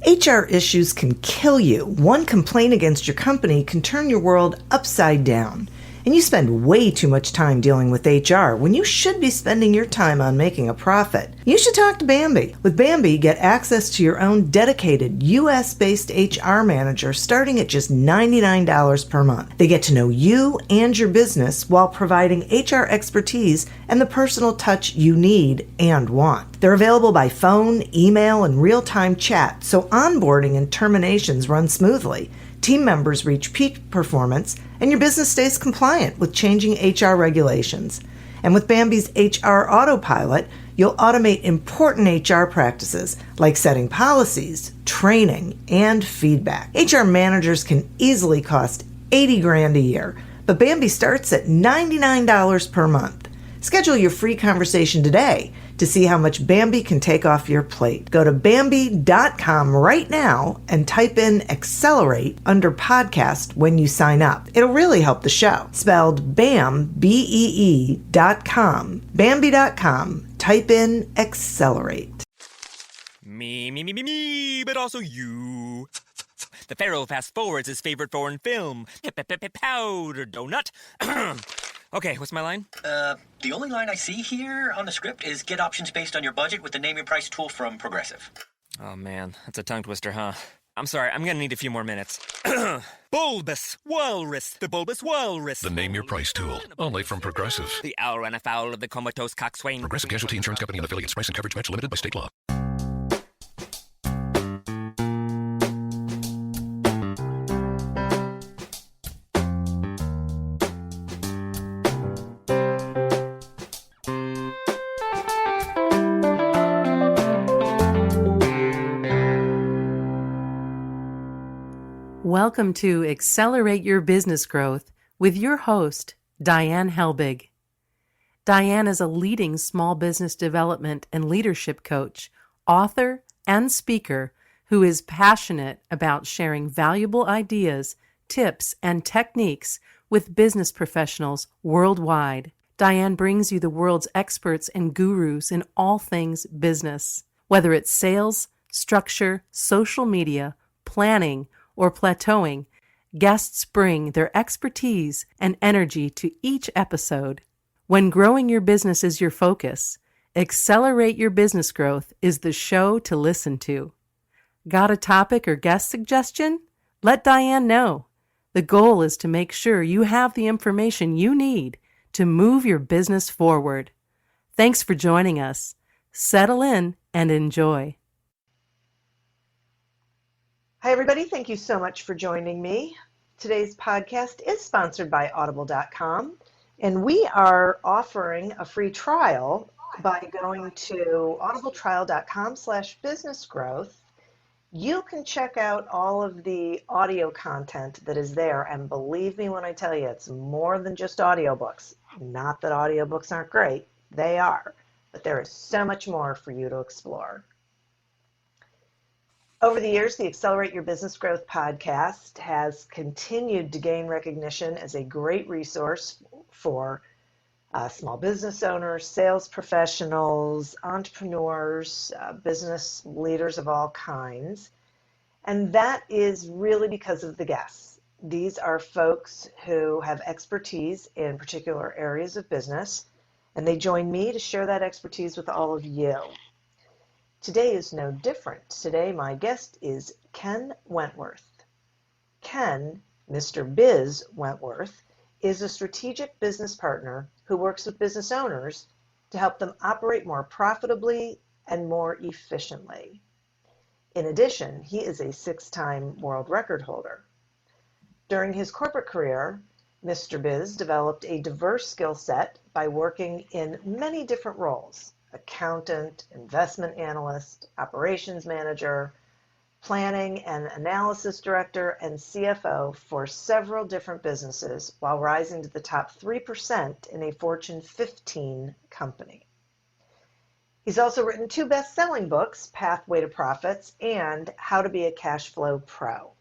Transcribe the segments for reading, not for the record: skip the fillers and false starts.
HR issues can kill you. One complaint against your company can turn your world upside down. And you spend way too much time dealing with HR when you should be spending your time on making a profit. You should talk to Bambi. With Bambi, get access to your own dedicated US-based HR manager starting at just $99 per month. They get to know you and your business while providing HR expertise and the personal touch you need and want. They're available by phone, email, and real-time chat, so onboarding and terminations run smoothly. Team members reach peak performance, and your business stays compliant with changing HR regulations. And with Bambi's HR Autopilot, you'll automate important HR practices like setting policies, training, and feedback. HR managers can easily cost $80,000 a year, but Bambi starts at $99 per month. Schedule your free conversation today to see how much Bambi can take off your plate. Go to Bambi.com right now and type in Accelerate under podcast when you sign up. It'll really help the show. Spelled BAM, BEE.com. Bambi.com. Type in Accelerate. Me, but also you. The Pharaoh fast forwards his favorite foreign film, Powder Donut. Okay, what's my line? The only line I see here on the script is get options based on your budget with the Name Your Price tool from Progressive. Oh man, that's a tongue twister, huh? I'm sorry, I'm gonna need a few more minutes. Bulbous Walrus, the Bulbous Walrus. The Name Your Price tool, only from Progressive. The owl ran afoul of the comatose coxswain. Progressive Casualty Insurance Company and affiliates. Price and coverage match limited by state law. Welcome to Accelerate Your Business Growth with your host, Diane Helbig. Diane is a leading small business development and leadership coach, author, and speaker who is passionate about sharing valuable ideas, tips, and techniques with business professionals worldwide. Diane brings you the world's experts and gurus in all things business, whether it's sales, structure, social media, planning, or plateauing. Guests bring their expertise and energy to each episode. When growing your business is your focus, Accelerate Your Business Growth is the show to listen to. Got a topic or guest suggestion? Let Diane know. The goal is to make sure you have the information you need to move your business forward. Thanks for joining us. Settle in and enjoy. Hi, everybody. Thank you so much for joining me. Today's podcast is sponsored by Audible.com, and we are offering a free trial by going to audibletrial.com/businessgrowth. You can check out all of the audio content that is there, and believe me when I tell you, it's more than just audiobooks. Not that audiobooks aren't great, they are, but there is so much more for you to explore. Over the years, the Accelerate Your Business Growth podcast has continued to gain recognition as a great resource for small business owners, sales professionals, entrepreneurs, business leaders of all kinds. And that is really because of the guests. These are folks who have expertise in particular areas of business, and they join me to share that expertise with all of you. Today is no different. Today, my guest is Ken Wentworth. Ken, Mr. Biz Wentworth, is a strategic business partner who works with business owners to help them operate more profitably and more efficiently. In addition, he is a 6-time world record holder. During his corporate career, Mr. Biz developed a diverse skill set by working in many different roles: accountant, investment analyst, operations manager, planning and analysis director, and CFO for several different businesses while rising to the top 3% in a Fortune 15 company. He's also written 2 best-selling books, Pathway to Profits and How to Be a Cash Flow Pro.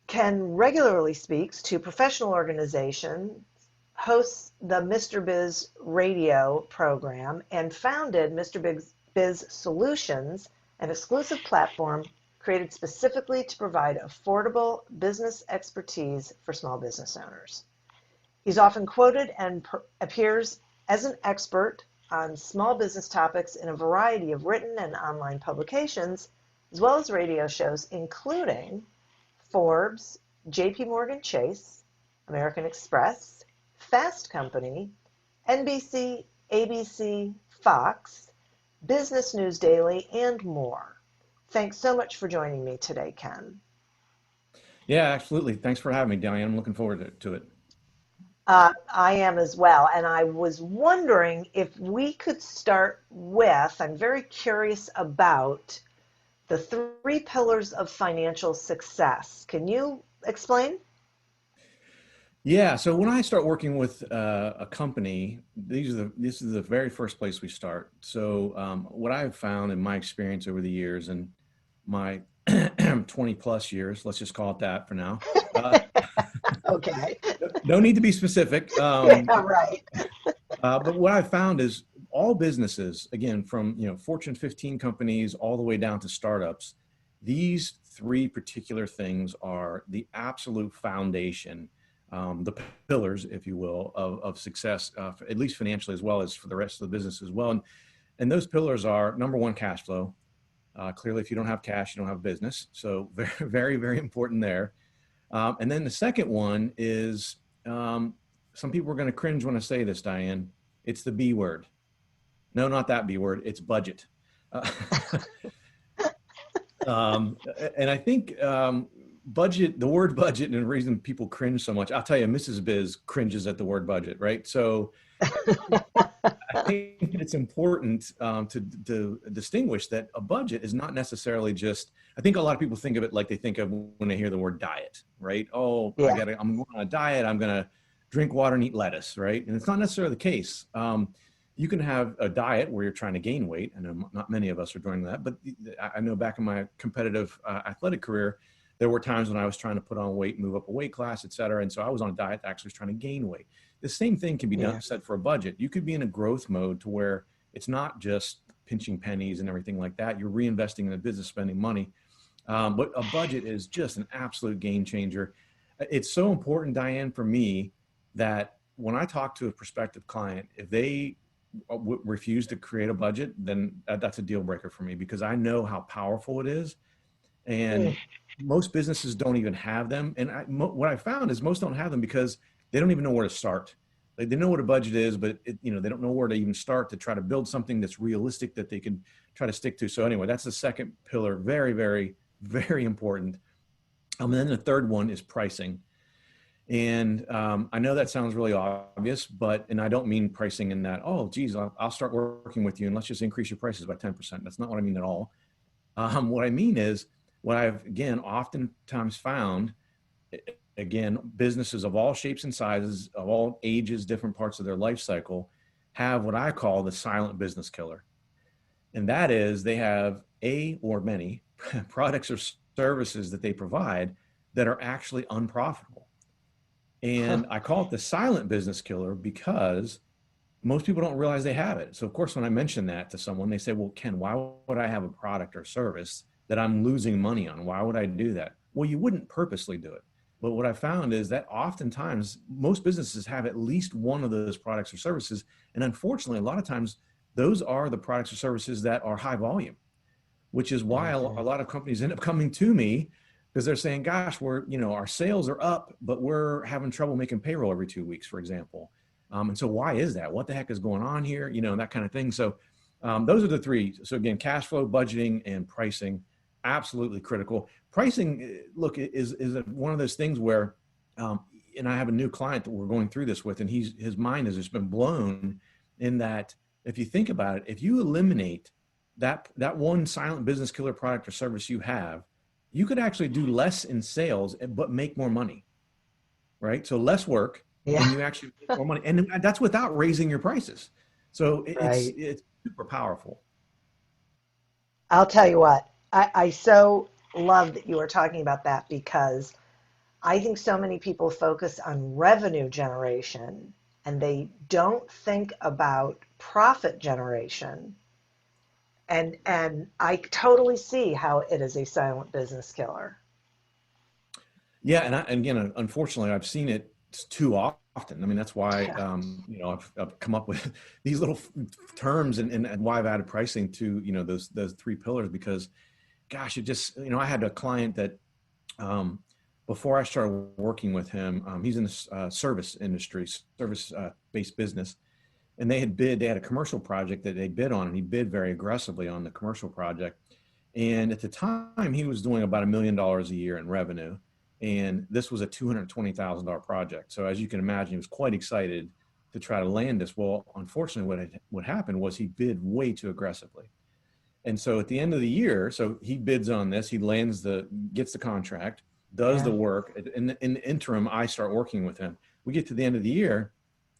Ken regularly speaks to professional organizations, hosts the Mr. Biz radio program, and founded Mr. Biz Solutions, an exclusive platform created specifically to provide affordable business expertise for small business owners. He's often quoted and appears as an expert on small business topics in a variety of written and online publications, as well as radio shows, including Forbes, JP Morgan Chase, American Express, Fast Company, NBC, ABC, Fox, Business News Daily, and more. Thanks so much for joining me today, Ken. Yeah, absolutely. Thanks for having me, Diane. I'm looking forward to it. I am as well. And I was wondering if we could start with, I'm very curious about the 3 pillars of financial success. Can you explain? Yeah, so when I start working with a company, this is the very first place we start. So what I've found in my experience over the years and my 20 plus years, let's just call it that for now. Okay. No need to be specific. Right. But what I've found is all businesses, again, from Fortune 15 companies all the way down to startups, these 3 particular things are the absolute foundation, the pillars, if you will, of success, at least financially as well as for the rest of the business as well. And those pillars are, number 1, cash flow. Clearly, if you don't have cash, you don't have business. So very, very, very important there. And then the second one is, some people are going to cringe when I say this, Diane. It's the B word. No, not that B word. It's budget. And I think budget, the word budget, and the reason people cringe so much, I'll tell you, Mrs. Biz cringes at the word budget, right? So I think it's important to distinguish that a budget is not necessarily just, I think a lot of people think of it like they think of when they hear the word diet, right? Oh, yeah. I'm going on a diet. I'm going to drink water and eat lettuce, right? And it's not necessarily the case. You can have a diet where you're trying to gain weight. I know not many of us are doing that, but I know back in my competitive athletic career, there were times when I was trying to put on weight, move up a weight class, et cetera. And so I was on a diet that actually was trying to gain weight. The same thing can be done, set for a budget. You could be in a growth mode to where it's not just pinching pennies and everything like that. You're reinvesting in the business, spending money. But a budget is just an absolute game changer. It's so important, Diane, for me, that when I talk to a prospective client, if they refuse to create a budget, then that's a deal breaker for me, because I know how powerful it is. And most businesses don't even have them. And what I found is most don't have them because they don't even know where to start. Like, they know what a budget is, but they don't know where to even start to try to build something that's realistic that they can try to stick to. So anyway, that's the second pillar. Very, very, very important. And then the third one is pricing. And I know that sounds really obvious, and I don't mean pricing in that, oh, geez, I'll start working with you and let's just increase your prices by 10%. That's not what I mean at all. What I mean is, what I've, again, oftentimes found, again, businesses of all shapes and sizes, of all ages, different parts of their life cycle, have what I call the silent business killer. And that is, they have or many products or services that they provide that are actually unprofitable. And I call it the silent business killer because most people don't realize they have it. So of course, when I mention that to someone, they say, well, Ken, why would I have a product or service that I'm losing money on? Why would I do that? Well, you wouldn't purposely do it. But what I found is that oftentimes most businesses have at least one of those products or services. And unfortunately, a lot of times those are the products or services that are high volume, which is why a lot of companies end up coming to me, because they're saying, gosh, our sales are up, but we're having trouble making payroll every 2 weeks, for example. And so why is that? What the heck is going on here? That kind of thing. So those are the 3. So again, cash flow, budgeting, and pricing, absolutely critical. Pricing, look, is one of those things where, and I have a new client that we're going through this with, and his mind has just been blown in that, if you think about it, if you eliminate that one silent business killer product or service you have, you could actually do less in sales, but make more money, right? So less work, and you actually make more money. And that's without raising your prices. So it's super powerful. I'll tell you what, I so love that you were talking about that, because I think so many people focus on revenue generation and they don't think about profit generation. And I totally see how it is a silent business killer. Yeah, and again, unfortunately, I've seen it too often. I mean, that's why I've come up with these little terms and why I've added pricing to those three pillars, because, gosh, it just I had a client that before I started working with him, he's in the service industry, service based business, and they had a commercial project that they bid on, and he bid very aggressively on the commercial project, and at the time he was doing about $1 million a year in revenue. And this was a $220,000 project. So as you can imagine, he was quite excited to try to land this. Well, unfortunately, what happened was he bid way too aggressively. And so at the end of the year, so he bids on this, he gets the contract, does the work. In the interim, I start working with him. We get to the end of the year,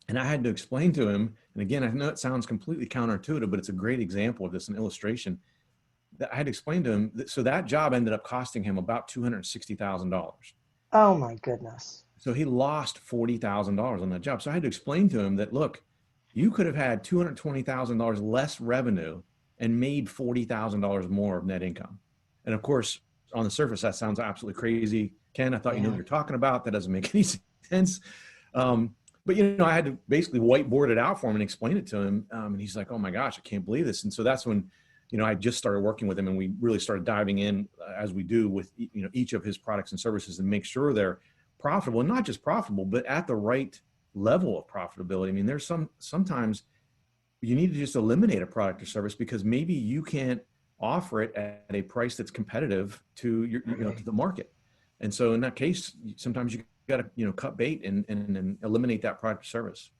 and I had to explain to him, and again, I know it sounds completely counterintuitive, but it's a great example of this, an illustration. I had to explain to him, so that job ended up costing him about $260,000. Oh my goodness. So he lost $40,000 on that job. So I had to explain to him that, look, you could have had $220,000 less revenue and made $40,000 more of net income. And of course, on the surface, that sounds absolutely crazy. Ken, I thought you knew what you're talking about. That doesn't make any sense. But, I had to basically whiteboard it out for him and explain it to him. And he's like, oh my gosh, I can't believe this. And so that's when I just started working with him, and we really started diving in as we do with, each of his products and services, and make sure they're profitable, and not just profitable, but at the right level of profitability. I mean, there's sometimes you need to just eliminate a product or service because maybe you can't offer it at a price that's competitive to to the market. And so in that case, sometimes you got to, cut bait and eliminate that product or service.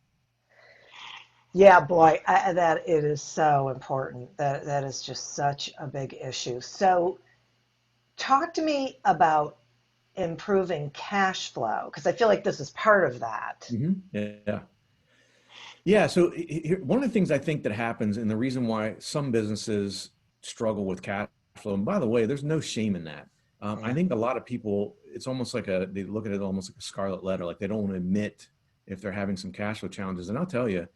Yeah, boy, that it is so important. That is just such a big issue. So talk to me about improving cash flow, because I feel like this is part of that. Yeah. Yeah. So one of the things I think that happens, and the reason why some businesses struggle with cash flow, and by the way, there's no shame in that. I think a lot of people, it's almost like they look at it almost like a scarlet letter, like they don't want to admit if they're having some cash flow challenges. And I'll tell you,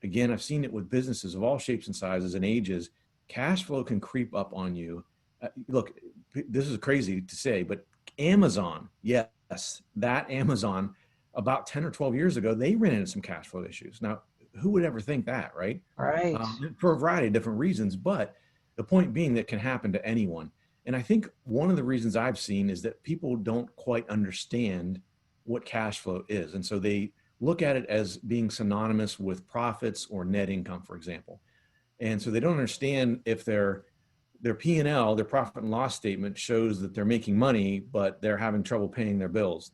again, I've seen it with businesses of all shapes and sizes and ages. Cash flow can creep up on you. Look, this is crazy to say, but Amazon, yes, that Amazon, about 10 or 12 years ago, they ran into some cash flow issues. Now, who would ever think that, right? Right. For a variety of different reasons, but the point being that can happen to anyone. And I think one of the reasons I've seen is that people don't quite understand what cash flow is. And so they look at it as being synonymous with profits or net income, for example. And so they don't understand if their P&L, their profit and loss statement, shows that they're making money, but they're having trouble paying their bills.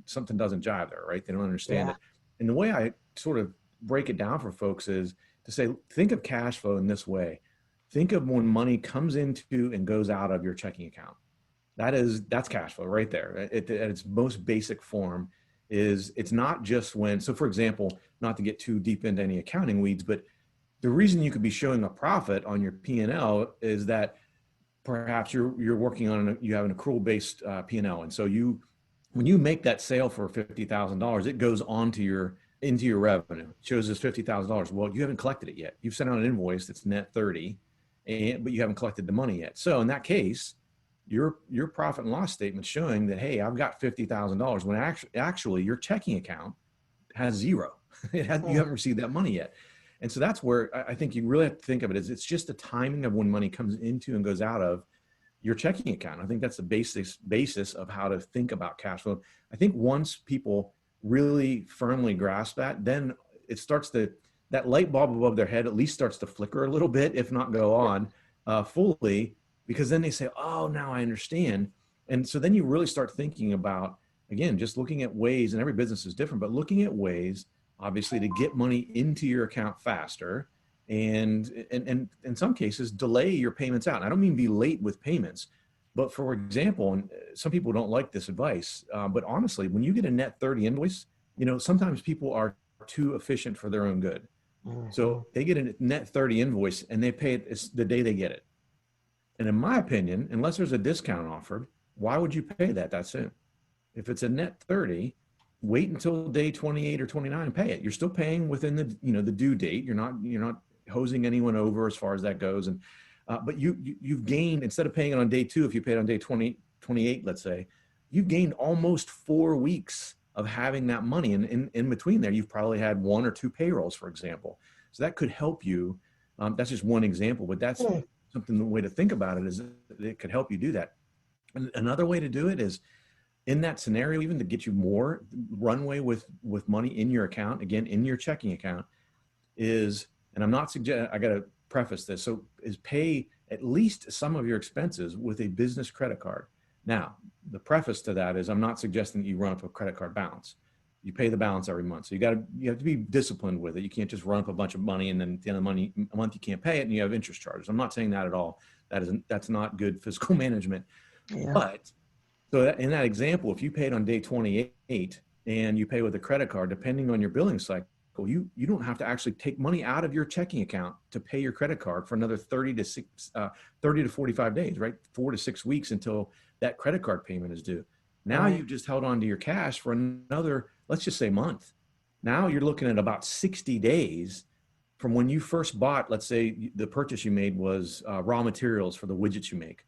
Something doesn't jive there, right? They don't understand it. And the way I sort of break it down for folks is to say, think of cash flow in this way. Think of when money comes into and goes out of your checking account. That's cash flow right there. At its most basic form, it's not just so for example, not to get too deep into any accounting weeds, but the reason you could be showing a profit on your P&L is that perhaps you're working on you have an accrual based P&L. And so when you make that sale for $50,000, it goes into your revenue. It shows as $50,000. Well, you haven't collected it yet. You've sent out an invoice that's net 30, but you haven't collected the money yet. So in that case, your profit and loss statement showing that, hey, I've got $50,000, when actually your checking account has zero. You haven't received that money yet. And so that's where I think you really have to think of it as it's just the timing of when money comes into and goes out of your checking account. I think that's the basis of how to think about cash flow. I think once people really firmly grasp that, then it starts that light bulb above their head at least starts to flicker a little bit, if not go on fully. Because then they say, oh, now I understand. And so then you really start thinking about, again, just looking at ways, and every business is different, but looking at ways, obviously, to get money into your account faster and in some cases, delay your payments out. And I don't mean be late with payments, but for example, and some people don't like this advice, but honestly, when you get a net 30 invoice, sometimes people are too efficient for their own good. Mm-hmm. So they get a net 30 invoice and they pay it the day they get it. And in my opinion, unless there's a discount offered, why would you pay that soon? If it's a net 30, wait until day 28 or 29 and pay it. You're still paying within the due date. You're not hosing anyone over as far as that goes. And but you've gained, instead of paying it on day 2, if you paid on day 28, let's say, you've gained almost 4 weeks of having that money. And in between there, you've probably had 1 or 2 payrolls, for example. So that could help you. That's just one example, but that's something, the way to think about it is that it could help you do that. And another way to do it is, in that scenario, even to get you more runway with money in your account, again, in your checking account, is, and I'm not suggesting, I got to preface this, so is pay at least some of your expenses with a business credit card. Now, the preface to that is I'm not suggesting that you run up a credit card balance. You pay the balance every month. So you have to be disciplined with it. You can't just run up a bunch of money and then at the end of the month you can't pay it and you have interest charges. I'm not saying that at all. That's not good fiscal management. Yeah. But so in that example, if you paid on day 28 and you pay with a credit card, depending on your billing cycle, you don't have to actually take money out of your checking account to pay your credit card for another 30 to 45 days, right? 4 to 6 weeks until that credit card payment is due. Now you've just held on to your cash for another, let's just say, month. Now you're looking at about 60 days from when you first bought. Let's say the purchase you made was raw materials for the widgets you make.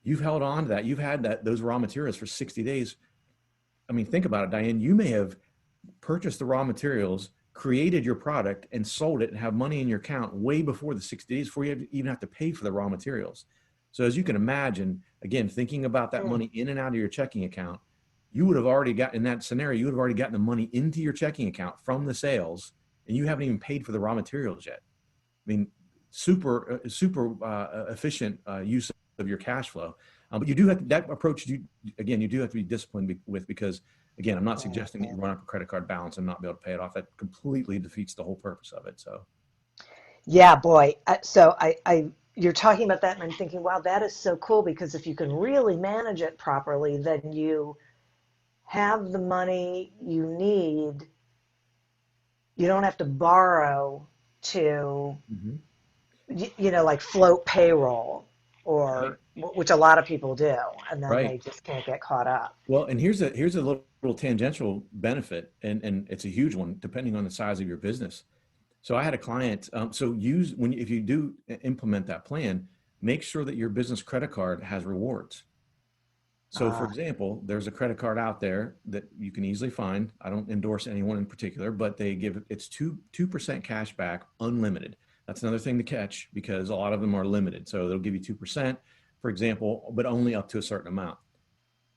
You've held on to that. You've had those raw materials for 60 days. I mean, think about it, Diane. You may have purchased the raw materials, created your product, and sold it and have money in your account way before the 60 days before you even have to pay for the raw materials. So as you can imagine, again, thinking about that money in and out of your checking account, you would have already got, in that scenario, you would have already gotten the money into your checking account from the sales, and you haven't even paid for the raw materials yet. I mean, super efficient use of your cash flow. But you do have that approach. You do have to be disciplined with, because again, I'm not suggesting that you run up a credit card balance and not be able to pay it off. That completely defeats the whole purpose of it. So, yeah, boy. So you're talking about that, and I'm thinking, wow, that is so cool, because if you can really manage it properly, then you have the money you need. You don't have to borrow to, like float payroll, or which a lot of people do, and then they just can't get caught up. Well, and here's a little tangential benefit, and it's a huge one depending on the size of your business. So I had a client. If you do implement that plan, make sure that your business credit card has rewards. So for example, there's a credit card out there that you can easily find. I don't endorse anyone in particular, but it's 2% cash back, unlimited. That's another thing to catch, because a lot of them are limited. So they'll give you 2%, for example, but only up to a certain amount.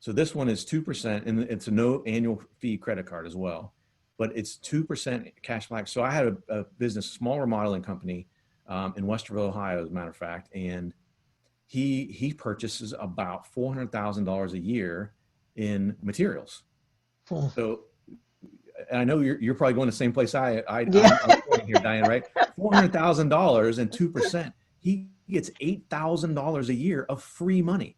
So this one is 2%, and it's a no annual fee credit card as well, but it's 2% cash back. So I had a business, small remodeling company in Westerville, Ohio, as a matter of fact, and he purchases about $400,000 a year in materials. So, and I know you're probably going the same place I'm going here, Diane, right? $400,000 and 2%. He gets $8,000 a year of free money.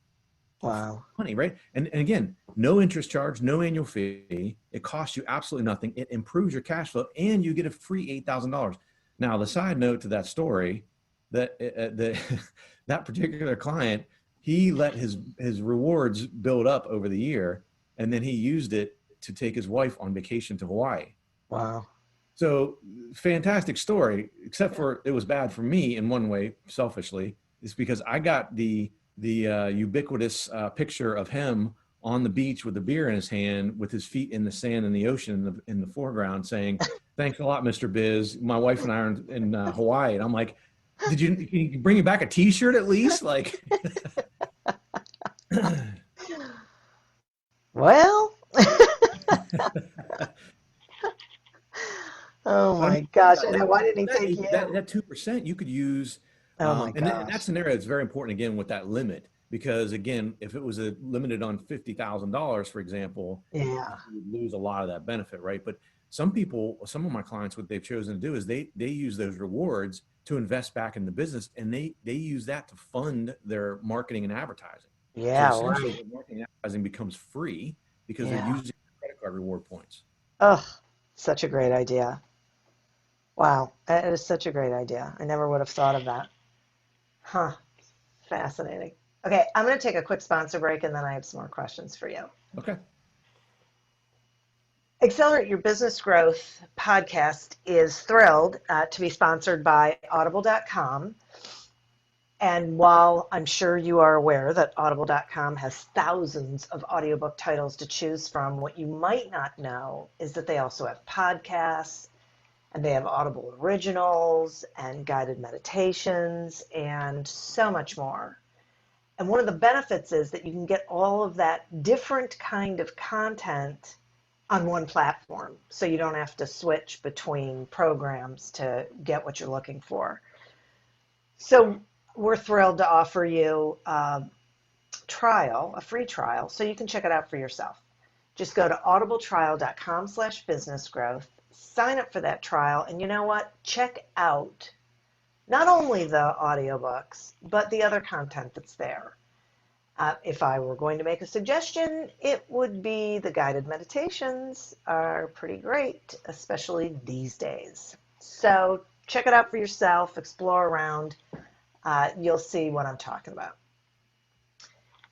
Wow. Money, right? And again, no interest charge, no annual fee. It costs you absolutely nothing. It improves your cash flow, and you get a free $8,000. Now, the side note to that story, that that particular client, he let his rewards build up over the year, and then he used it to take his wife on vacation to Hawaii. Wow. So fantastic story, except for it was bad for me in one way, selfishly. It's because I got the ubiquitous picture of him on the beach with a beer in his hand, with his feet in the sand and the ocean in the foreground, saying, "Thanks a lot, Mr. Biz. My wife and I are in Hawaii." And I'm like, can you bring back a T-shirt at least? Like, well, oh my gosh! And why didn't he take you? That 2% you could use. Oh my gosh! And in that scenario, it's very important, again, with that limit, because again, if it was limited on $50,000, for example, you would lose a lot of that benefit, right? But some of my clients, what they've chosen to do is they use those rewards to invest back in the business, and they use that to fund their marketing and advertising. Yeah, so essentially, the marketing and advertising becomes free because they're using credit card reward points. Oh, such a great idea. Wow, that is such a great idea. I never would have thought of that. Huh, fascinating. Okay, I'm going to take a quick sponsor break, and then I have some more questions for you. Okay. Accelerate Your Business Growth podcast is thrilled to be sponsored by Audible.com. And while I'm sure you are aware that Audible.com has thousands of audiobook titles to choose from, what you might not know is that they also have podcasts, and they have Audible originals and guided meditations and so much more. And one of the benefits is that you can get all of that different kind of content on one platform, so you don't have to switch between programs to get what you're looking for. So we're thrilled to offer you a free trial, so you can check it out for yourself. Just go to audibletrial.com/businessgrowth, sign up for that trial, and you know what? Check out not only the audiobooks, but the other content that's there. If I were going to make a suggestion, it would be the guided meditations are pretty great, especially these days. So check it out for yourself, explore around. You'll see what I'm talking about.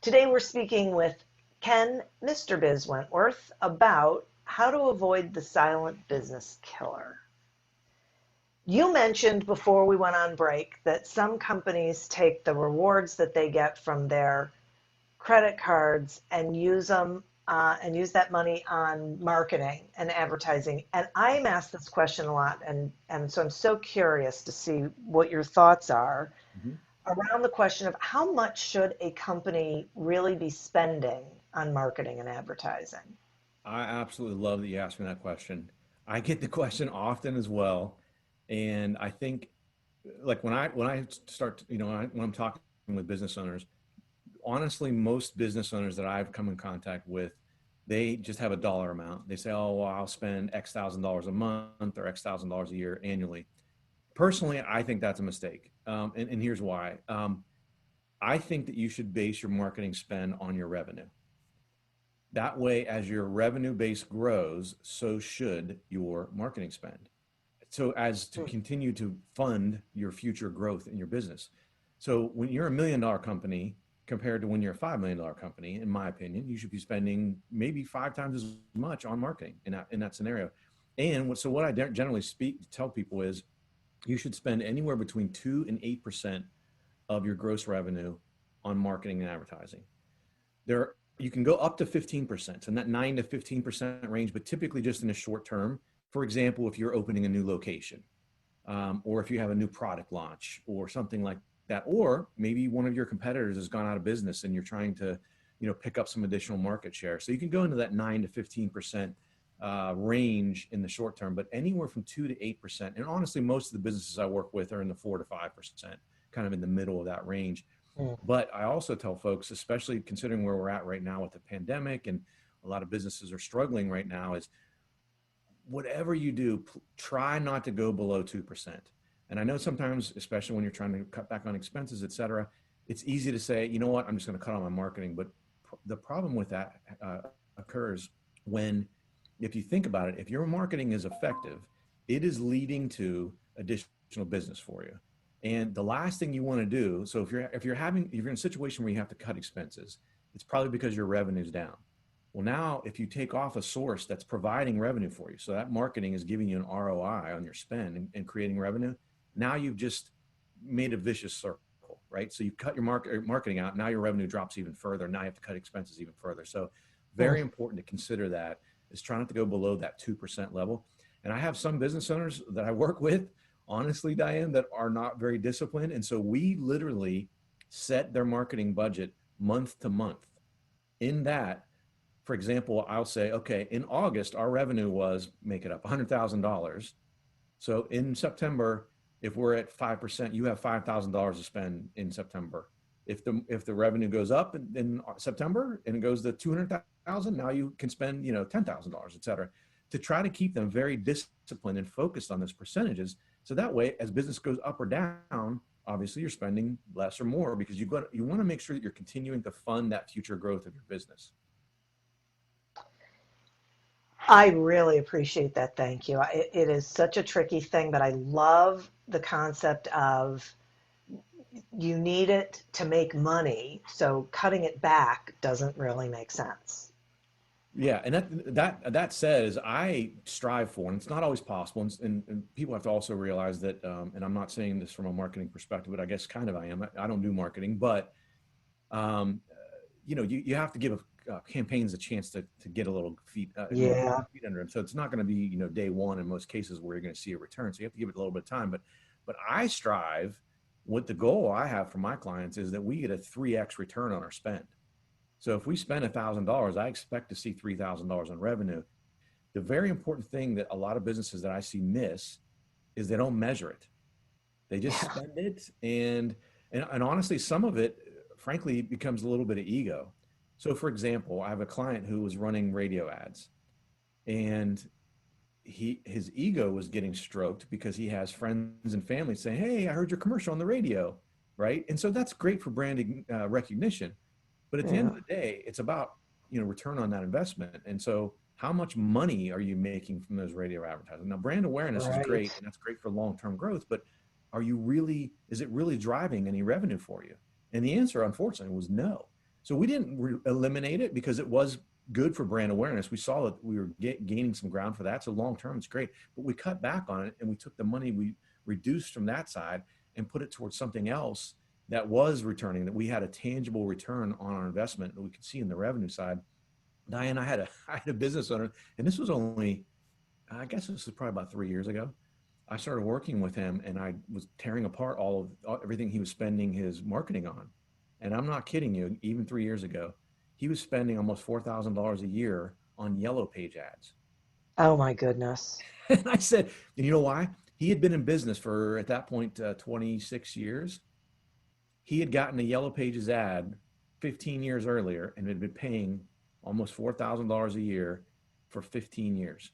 Today we're speaking with Ken, Mr. Biz Wentworth, about how to avoid the silent business killer. You mentioned before we went on break that some companies take the rewards that they get from their credit cards and use them and use that money on marketing and advertising. And I'm asked this question a lot, and so I'm so curious to see what your thoughts are around the question of how much should a company really be spending on marketing and advertising? I absolutely love that you asked me that question. I get the question often as well. And I think like when I start, when I'm talking with business owners, honestly, most business owners that I've come in contact with, they just have a dollar amount. They say, oh, well, I'll spend X thousand dollars a month or X thousand dollars a year annually. Personally, I think that's a mistake. And here's why. I think that you should base your marketing spend on your revenue. That way, as your revenue base grows, so should your marketing spend. So as to continue to fund your future growth in your business. So when you're $1 million company compared to when you're a $5 million company, in my opinion, you should be spending maybe 5 times as much on marketing in that scenario. And what I generally tell people is you should spend anywhere between 2 and 8% of your gross revenue on marketing and advertising. You can go up to 15%, and that 9 to 15% range, but typically just in the short term. For example, if you're opening a new location, or if you have a new product launch or something like that, or maybe one of your competitors has gone out of business and you're trying to, pick up some additional market share. So you can go into that 9 to 15% range in the short term, but anywhere from 2 to 8%. And honestly, most of the businesses I work with are in the 4 to 5%, kind of in the middle of that range. But I also tell folks, especially considering where we're at right now with the pandemic and a lot of businesses are struggling right now, is whatever you do, try not to go below 2%. And I know sometimes, especially when you're trying to cut back on expenses, et cetera, it's easy to say, you know what, I'm just going to cut on my marketing. But the problem with that occurs when, if you think about it, if your marketing is effective, it is leading to additional business for you. And the last thing you want to do, so if you're in a situation where you have to cut expenses, it's probably because your revenue's down. Well, now if you take off a source that's providing revenue for you, so that marketing is giving you an ROI on your spend and creating revenue, now you've just made a vicious circle, right? So you cut your marketing out, now your revenue drops even further. Now you have to cut expenses even further. So very important to consider that, is try not to go below that 2% level. And I have some business owners that I work with, honestly, Diane, that are not very disciplined. And so we literally set their marketing budget month to month. In that, for example, I'll say, okay, in August, our revenue was, make it up, $100,000. So in September, if we're at 5%, you have $5,000 to spend in September. If the revenue goes up in September and it goes to 200,000, now you can spend, $10,000, et cetera, to try to keep them very disciplined and focused on those percentages. So that way, as business goes up or down, obviously you're spending less or more, because you want to make sure that you're continuing to fund that future growth of your business. I really appreciate that. Thank you. It is such a tricky thing, but I love the concept of you need it to make money, so cutting it back doesn't really make sense. Yeah, and that says I strive for, and it's not always possible, and people have to also realize that, and I'm not saying this from a marketing perspective, but I guess kind of I am. I don't do marketing, but um, you have to give campaigns a chance to get a little feet, Yeah. feet under them. So it's not going to be day one in most cases where you're going to see a return. So you have to give it a little bit of time. But I strive. What the goal I have for my clients is that we get a 3x return on our spend. So if we spend $1,000, I expect to see $3,000 in revenue. The very important thing that a lot of businesses that I see miss is they don't measure it. They just spend it, and honestly, some of it, frankly, becomes a little bit of ego. So, for example, I have a client who was running radio ads, and his ego was getting stroked because he has friends and family saying, "Hey, I heard your commercial on the radio," right? And so that's great for branding recognition. But at the end Yeah. of the day, it's about, return on that investment. And so how much money are you making from those radio advertising? Now, brand awareness is great, Right. and that's great for long-term growth, but is it really driving any revenue for you? And the answer, unfortunately, was no. So we didn't eliminate it because it was good for brand awareness. We saw that we were gaining some ground for that. So long-term, it's great, but we cut back on it, and we took the money we reduced from that side and put it towards something else that was returning, that we had a tangible return on our investment that we could see in the revenue side. Diane, I had a business owner, and this was only, I guess this was probably about 3 years ago. I started working with him, and I was tearing apart everything he was spending his marketing on. And I'm not kidding you, even 3 years ago, he was spending almost $4,000 a year on yellow page ads. Oh my goodness. And I said, and you know why? He had been in business for, at that point, 26 years. He had gotten a Yellow Pages ad 15 years earlier and had been paying almost $4,000 a year for 15 years.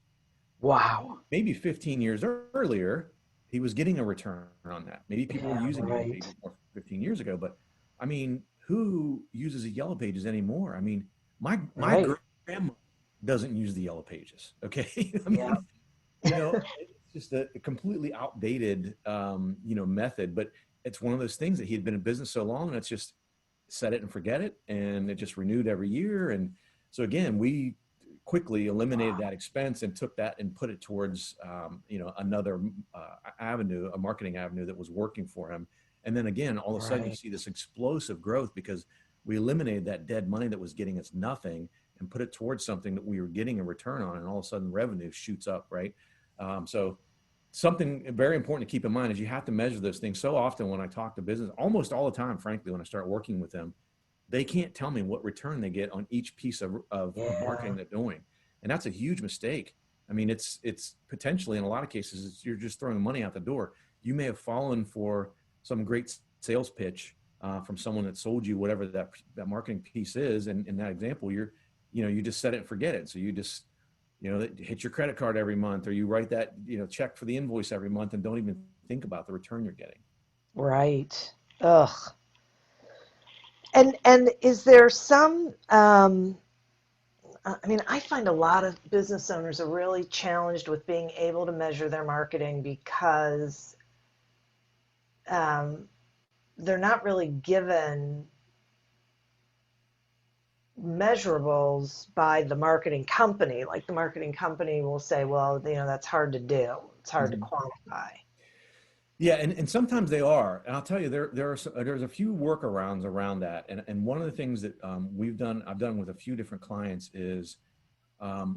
Wow. Maybe 15 years earlier, he was getting a return on that. Maybe people were Yeah, using Yellow right. Pages more 15 years ago, but I mean, who uses a Yellow Pages anymore? I mean, my Right. grandma doesn't use the Yellow Pages. Okay, I Yeah. mean, it's just a completely outdated, method. But it's one of those things that he had been in business so long, and it's just set it and forget it, and it just renewed every year. And so again, we quickly eliminated that expense and took that and put it towards, another avenue, a marketing avenue that was working for him. And then again, all of a sudden you Right. see this explosive growth because we eliminated that dead money that was getting us nothing and put it towards something that we were getting a return on. And all of a sudden revenue shoots up, right? So something very important to keep in mind is you have to measure those things. So often when I talk to business, almost all the time, frankly, when I start working with them, they can't tell me what return they get on each piece of Yeah. marketing they're doing. And that's a huge mistake. I mean, it's potentially, in a lot of cases, you're just throwing money out the door. You may have fallen for some great sales pitch from someone that sold you whatever that marketing piece is. And in that example, you just set it and forget it. So you just, hit your credit card every month, or you write that, check for the invoice every month and don't even think about the return you're getting. Right. Ugh. And is there some I mean, I find a lot of business owners are really challenged with being able to measure their marketing because um, they're not really given measurables by the marketing company. Like the marketing company will say, well, that's hard to do. It's hard to Mhm. quantify. Yeah, and sometimes they are, and I'll tell you, there's a few workarounds around that, and one of the things that I've done with a few different clients is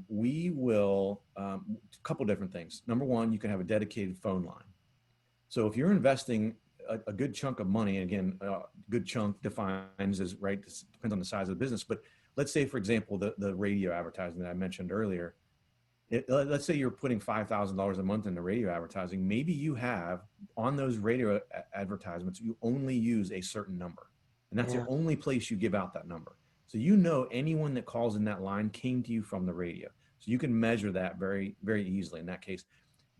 we will a couple different things. Number one, you can have a dedicated phone line. So if you're investing a good chunk of money, and again, good chunk defines as right, depends on the size of the business, but let's say, for example, the radio advertising that I mentioned earlier. Let's say you're putting $5,000 a month into radio advertising. Maybe you have on those radio advertisements, you only use a certain number, and that's the Yeah. only place you give out that number. So anyone that calls in that line came to you from the radio. So you can measure that very, very easily in that case.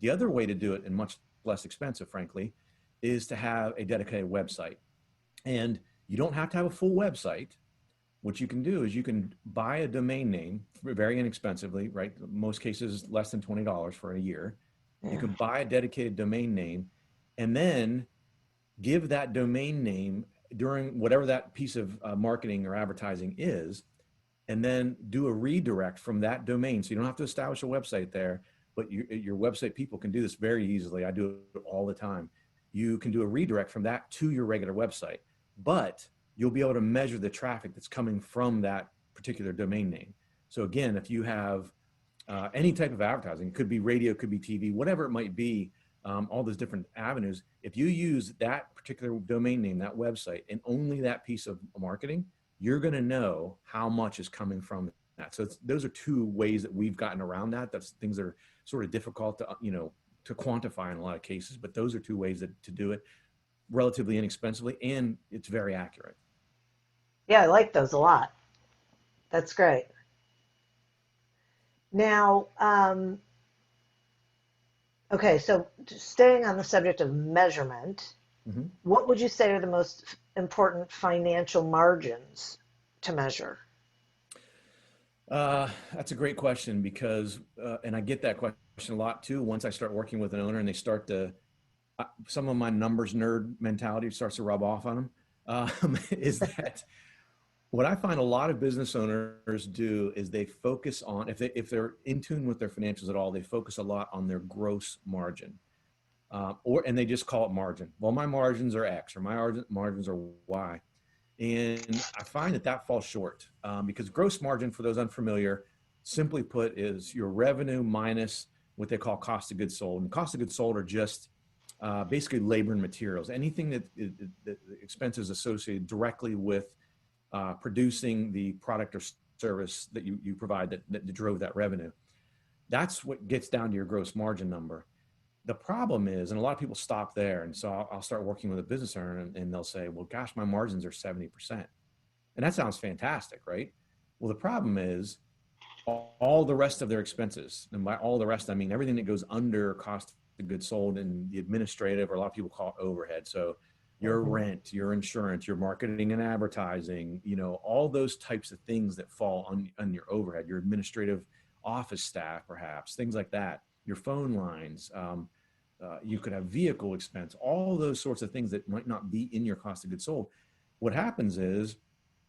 The other way to do it, and much less expensive, frankly, is to have a dedicated website. And you don't have to have a full website. What you can do is you can buy a domain name very inexpensively, right? Most cases, less than $20 for a year. You Yeah. can buy a dedicated domain name and then give that domain name during whatever that piece of marketing or advertising is. and then do a redirect from that domain. So you don't have to establish a website there, but your website people can do this very easily. I do it all the time. You can do a redirect from that to your regular website, but you'll be able to measure the traffic that's coming from that particular domain name. So again, if you have any type of advertising, it could be radio, could be TV, whatever it might be, all those different avenues, if you use that particular domain name, that website, and only that piece of marketing, you're going to know how much is coming from that. So those are two ways that we've gotten around that. That's things that are sort of difficult to, to quantify in a lot of cases, but those are two ways to do it relatively inexpensively, and it's very accurate. Yeah, I like those a lot. That's great. Now, okay, so staying on the subject of measurement, what would you say are the most important financial margins to measure? That's a great question because, and I get that question a lot too. Once I start working with an owner and they start to, some of my numbers nerd mentality starts to rub off on them, is that what I find a lot of business owners do is they focus on, if they're in tune with their financials at all, they focus a lot on their gross margin, and they just call it margin. Well, my margins are X, or my margins are Y. And I find that falls short, because gross margin, for those unfamiliar, simply put, is your revenue minus what they call cost of goods sold. And cost of goods sold are just basically labor and materials. Anything that expenses associated directly with producing the product or service that you provide that drove that revenue. That's what gets down to your gross margin number. The problem is, and a lot of people stop there, and so I'll start working with a business owner and they'll say, well, gosh, my margins are 70%. And that sounds fantastic, right? Well, the problem is all the rest of their expenses, and by all the rest, I mean everything that goes under cost of goods sold and the administrative, or a lot of people call it overhead. So your rent, your insurance, your marketing and advertising, all those types of things that fall on your overhead, your administrative office staff, perhaps, things like that, your phone lines, you could have vehicle expense, all those sorts of things that might not be in your cost of goods sold. What happens is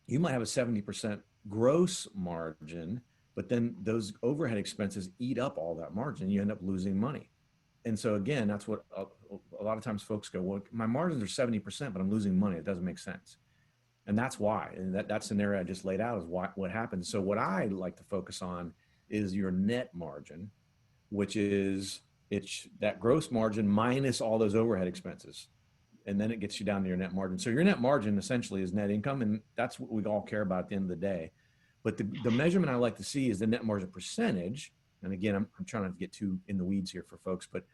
you might have a 70% gross margin, but then those overhead expenses eat up all that margin. You end up losing money. And so again, that's what a lot of times folks go, well, my margins are 70%, but I'm losing money. It doesn't make sense. And that's why. And that scenario I just laid out is what happens. So what I like to focus on is your net margin, which is it's that gross margin minus all those overhead expenses. And then it gets you down to your net margin. So your net margin essentially is net income. And that's what we all care about at the end of the day. But the measurement I like to see is the net margin percentage. And again, I'm trying not to get too in the weeds here for folks, but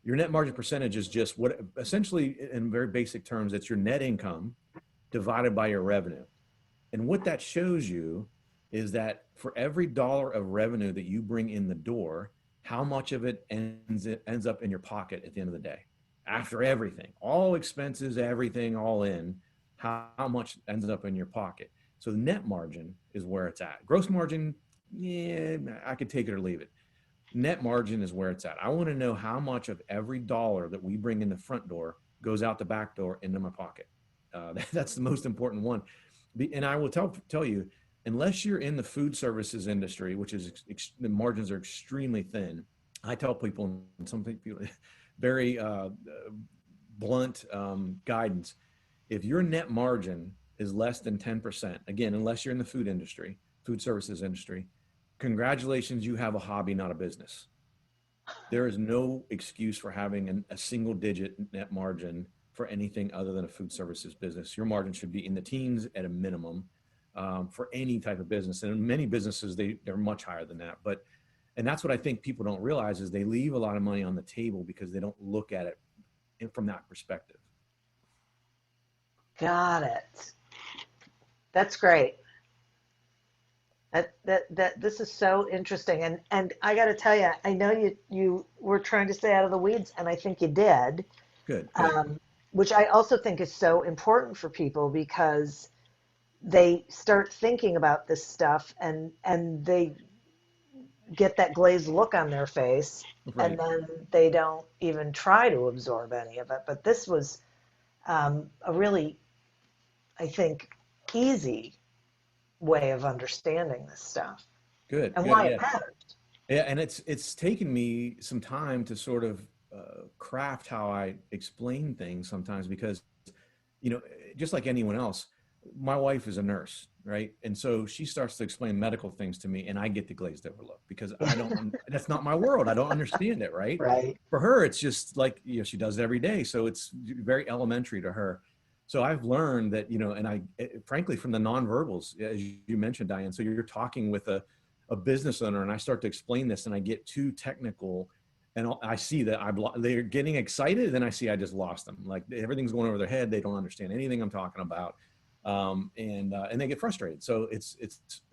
your net margin percentage is just what, essentially in very basic terms, it's your net income divided by your revenue. And what that shows you is that for every dollar of revenue that you bring in the door, how much of it ends up in your pocket at the end of the day, after everything, all expenses, everything, all in, how much ends up in your pocket. So the net margin is where it's at. Gross margin, yeah, I could take it or leave it. Net margin is where it's at. I want to know how much of every dollar that we bring in the front door goes out the back door into my pocket. That's the most important one. And I will tell you, unless you're in the food services industry, which is the margins are extremely thin. I tell people, and some people, very blunt guidance, if your net margin is less than 10%, again, unless you're in the food industry, food services industry, congratulations, you have a hobby, not a business. There is no excuse for having a single digit net margin for anything other than a food services business. Your margin should be in the teens at a minimum for any type of business. And in many businesses, they're much higher than that. And that's what I think people don't realize is they leave a lot of money on the table because they don't look at it from that perspective. Got it. That's great. This is so interesting. And I got to tell you, I know you were trying to stay out of the weeds, and I think you did. Good. Which I also think is so important for people because they start thinking about this stuff and they get that glazed look on their face, right, and then they don't even try to absorb any of it. But this was a really, I think, easy way of understanding this stuff Good. and Good, why yeah. it matters. Yeah, and it's taken me some time to sort of craft how I explain things sometimes because, just like anyone else, my wife is a nurse, right? And so she starts to explain medical things to me and I get the glazed over look because I don't, that's not my world. I don't understand it, right? Right. For her, it's just like, she does it every day. So it's very elementary to her. So I've learned that, and frankly, from the nonverbals, as you mentioned, Diane, so you're talking with a business owner and I start to explain this and I get too technical and I see that they're getting excited. Then I see I just lost them. Like everything's going over their head. They don't understand anything I'm talking about. And they get frustrated. So it's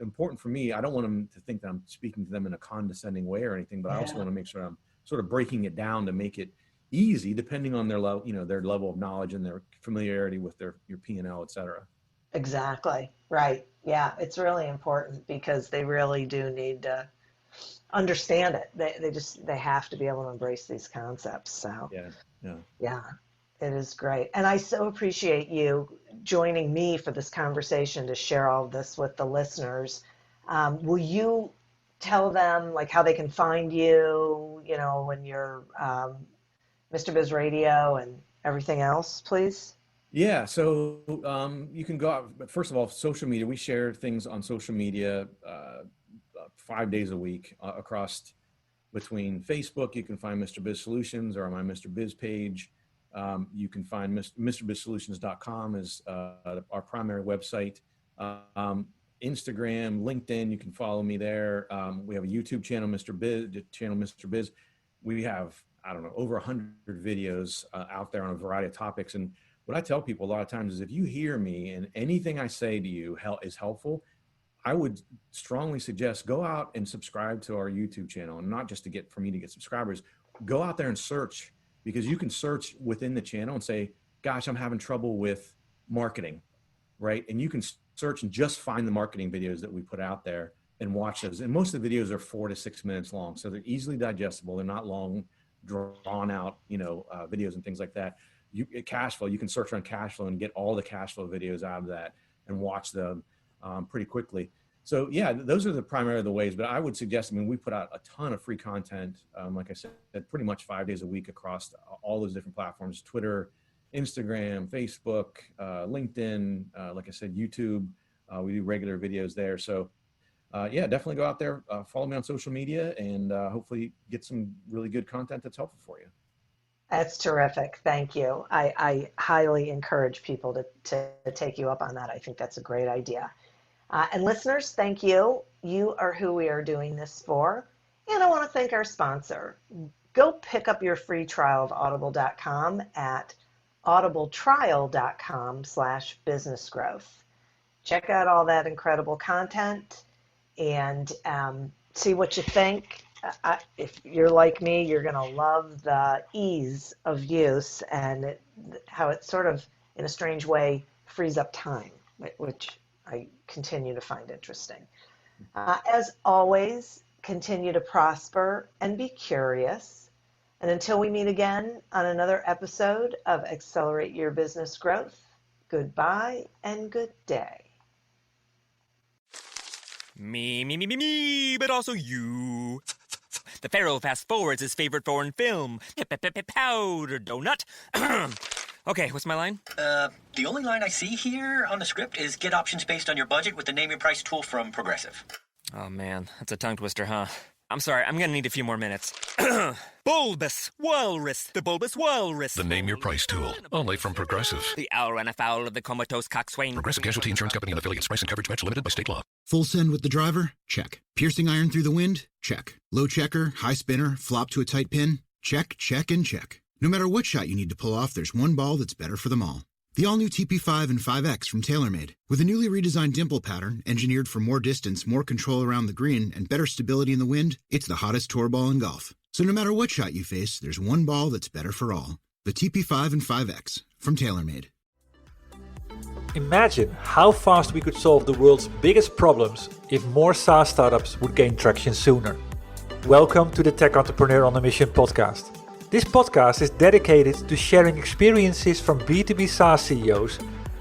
important for me. I don't want them to think that I'm speaking to them in a condescending way or anything, but I also want to make sure I'm sort of breaking it down to make it easy depending on their level, their level of knowledge and their familiarity with your P&L, et cetera. Exactly. Right. Yeah. It's really important because they really do need to understand it. They have to be able to embrace these concepts. So yeah, it is great. And I so appreciate you joining me for this conversation to share all of this with the listeners. Will you tell them like how they can find you, when you're Mr. Biz Radio and everything else, please? Yeah, so you can go out, but first of all, social media, we share things on social media 5 days a week across between Facebook. You can find Mr. Biz Solutions or my Mr. Biz page. You can find MrBizSolutions.com is our primary website. Instagram, LinkedIn, you can follow me there. We have a YouTube channel, Mr. Biz. We have, over 100 videos out there on a variety of topics. And what I tell people a lot of times is if you hear me and anything I say to you is helpful, I would strongly suggest go out and subscribe to our YouTube channel, and not just for me to get subscribers. Go out there and search, because you can search within the channel and say, gosh, I'm having trouble with marketing, right? And you can search and just find the marketing videos that we put out there and watch those. And most of the videos are 4 to 6 minutes long. So they're easily digestible. They're not long, drawn out, videos and things like that. Cash flow, you can search on cash flow and get all the cash flow videos out of that and watch them pretty quickly. So yeah, those are primarily the ways, but I would suggest, we put out a ton of free content, like I said, pretty much 5 days a week across all those different platforms: Twitter, Instagram, Facebook, LinkedIn, like I said, YouTube. We do regular videos there. So yeah, definitely go out there, follow me on social media, and hopefully get some really good content that's helpful for you. That's terrific. Thank you. I highly encourage people to take you up on that. I think that's a great idea. And listeners, thank you. You are who we are doing this for. And I want to thank our sponsor. Go pick up your free trial of audible.com at audibletrial.com/businessgrowth. Check out all that incredible content and see what you think. If you're like me, you're going to love the ease of use and how it sort of, in a strange way, frees up time, which I continue to find interesting. As always, continue to prosper and be curious. And until we meet again on another episode of Accelerate Your Business Growth, goodbye and good day. Me, but also you. The Pharaoh fast forwards his favorite foreign film, Powder Donut. Okay, what's my line? The only line I see here on the script is get options based on your budget with the name your price tool from Progressive. Oh man, that's a tongue twister, huh? I'm sorry, I'm gonna need a few more minutes. Bulbous Walrus, the Bulbous Walrus. The Name Your Price tool, only from Progressive. The owl ran afoul of the comatose coxswain. Progressive Casualty Insurance Company and affiliates. Price and coverage match limited by state law. Full send with the driver? Check. Piercing iron through the wind? Check. Low checker, high spinner, flop to a tight pin? Check, check, and check. No matter what shot you need to pull off, there's one ball that's better for them all. The all-new TP5 and 5X from TaylorMade. With a newly redesigned dimple pattern, engineered for more distance, more control around the green, and better stability in the wind, it's the hottest tour ball in golf. So no matter what shot you face, there's one ball that's better for all. The TP5 and 5X from TaylorMade. Imagine how fast we could solve the world's biggest problems if more SaaS startups would gain traction sooner. Welcome to the Tech Entrepreneur on a Mission podcast. This podcast is dedicated to sharing experiences from B2B SaaS CEOs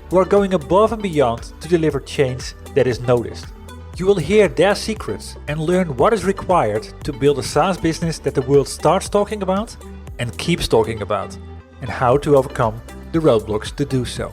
who are going above and beyond to deliver change that is noticed. You will hear their secrets and learn what is required to build a SaaS business that the world starts talking about and keeps talking about, and how to overcome the roadblocks to do so.